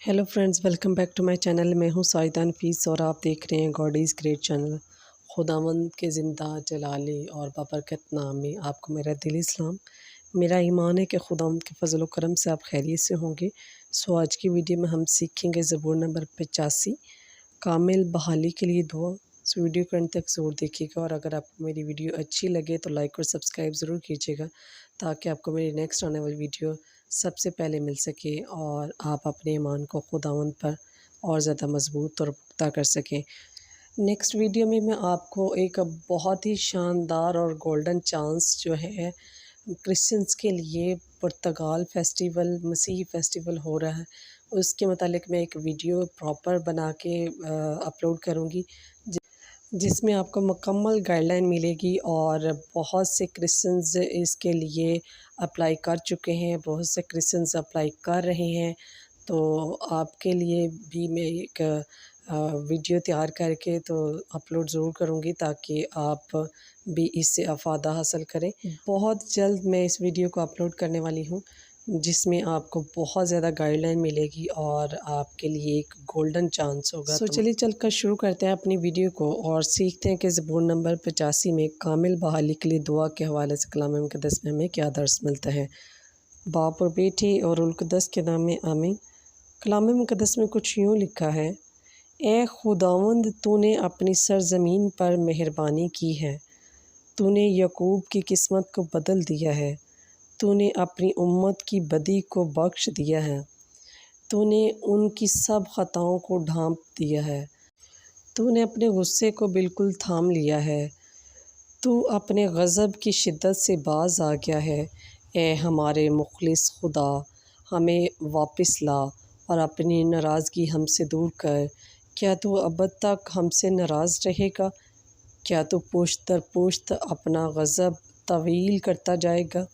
Hello friends, welcome back to my channel. मैं हूं साइदा नफीस और आप देख रहे हैं गॉड इज़ ग्रेट चैनल। खुदावंद के ज़िंदा जलाली और बाबरकत नाम में आपको मेरा दिली सलाम। मेरा ईमान है कि खुदावंद के फजल व करम से आप खैरियत से होंगे। सो आज की वीडियो में हम सीखेंगे ज़बूर नंबर 85 कामिल बहाली के लिए दुआ। सो वीडियो को अंत तक ज़रूर देखिएगा और अगर आपको मेरी वीडियो अच्छी लगे तो लाइक और सब्सक्राइब ज़रूर कीजिएगा ताकि आपको मेरी नेक्स्ट आने वाली वीडियो सबसे पहले मिल सके और आप अपने ईमान को खुदावंद पर और ज़्यादा मजबूत और पुख्ता कर सकें। नेक्स्ट वीडियो में मैं आपको एक बहुत ही शानदार और गोल्डन चांस जो है क्रिश्चियंस के लिए पुर्तगाल फेस्टिवल मसीह फेस्टिवल हो रहा है, उसके मतलब मैं एक वीडियो प्रॉपर बना के अपलोड करूँगी जिसमें आपको मुकम्मल गाइडलाइन मिलेगी। और बहुत से क्रिश्चियंस इसके लिए अप्लाई कर चुके हैं, बहुत से क्रिश्चियंस अप्लाई कर रहे हैं। तो आपके लिए भी मैं एक वीडियो तैयार करके तो अपलोड ज़रूर करूँगी ताकि आप भी इससे अफादा हासिल करें। बहुत जल्द मैं इस वीडियो को अपलोड करने वाली हूँ जिसमें आपको बहुत ज़्यादा गाइडलाइन मिलेगी और आपके लिए एक गोल्डन चांस होगा। तो चलिए चलकर शुरू करते हैं अपनी वीडियो को और सीखते हैं कि ज़बूर नंबर 85 में कामिल बहाली के लिए दुआ के हवाले से कलाम मुक़द्दस में हमें क्या दर्स मिलता है। बाप और बेटे और उल-कुद्दस के नाम में आमीन। कलाम मुक़द्दस में कुछ यूँ लिखा है, ए खुदावंद तूने अपनी सरज़मीन पर मेहरबानी की है, तूने यकूब की किस्मत को बदल दिया है, तूने अपनी उम्मत की बदी को बख्श दिया है, तूने उनकी सब ख़ताओं को ढांप दिया है, तूने अपने गुस्से को बिल्कुल थाम लिया है, तू अपने गज़ब की शिद्दत से बाज आ गया है। ए हमारे मुखलिस खुदा, हमें वापस ला और अपनी नाराज़गी हमसे दूर कर। क्या तू अबद तक हमसे नाराज़ रहेगा? क्या तू पुश्त दर पुश्त अपना गज़ब तवील करता जाएगा?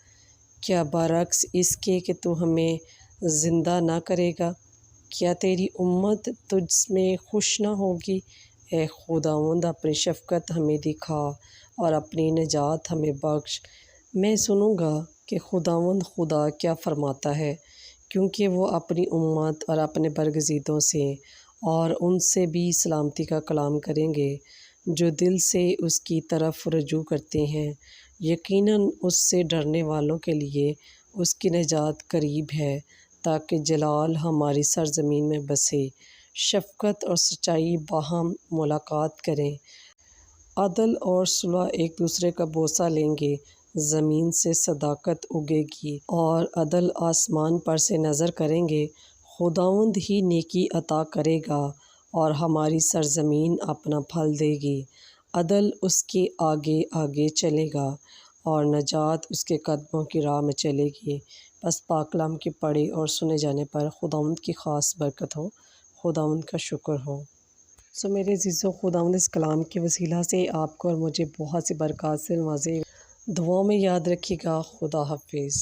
क्या बरक्स इसके कि तू हमें ज़िंदा ना करेगा? क्या तेरी उम्मत तुझ में खुश ना होगी? ए खुदावंद अपनी शफ़क़त हमें दिखा और अपनी निजात हमें बख्श। मैं सुनूँगा कि खुदावंद खुदा क्या फ़रमाता है, क्योंकि वो अपनी उम्मत और अपने बरगज़ीदों से और उनसे भी सलामती का कलाम करेंगे जो दिल से उसकी तरफ रुजू करते हैं। यकीनन उससे डरने वालों के लिए उसकी निजात करीब है ताकि जलाल हमारी सरज़मीन में बसे, शफ़क़त और सच्चाई बाहम मुलाकात करें, अदल और सुलह एक दूसरे का बोसा लेंगे, ज़मीन से सदाकत उगेगी और अदल आसमान पर से नज़र करेंगे। खुदावंद ही नेकी अता करेगा और हमारी सरज़मीन अपना फल देगी। अदल उसके आगे आगे चलेगा और नजात उसके कदमों की राह में चलेगी। बस पाक कलाम के पढ़े और सुने जाने पर खुदावंद की ख़ास बरकत हो, खुदावंद का शुक्र हो। सो मेरे अज़ीज़ों, खुदावंद इस कलाम के वसीला से आपको और मुझे बहुत सी बरक़ात से नवाज़े। दुआओं में याद रखिएगा। खुदा हाफिज़।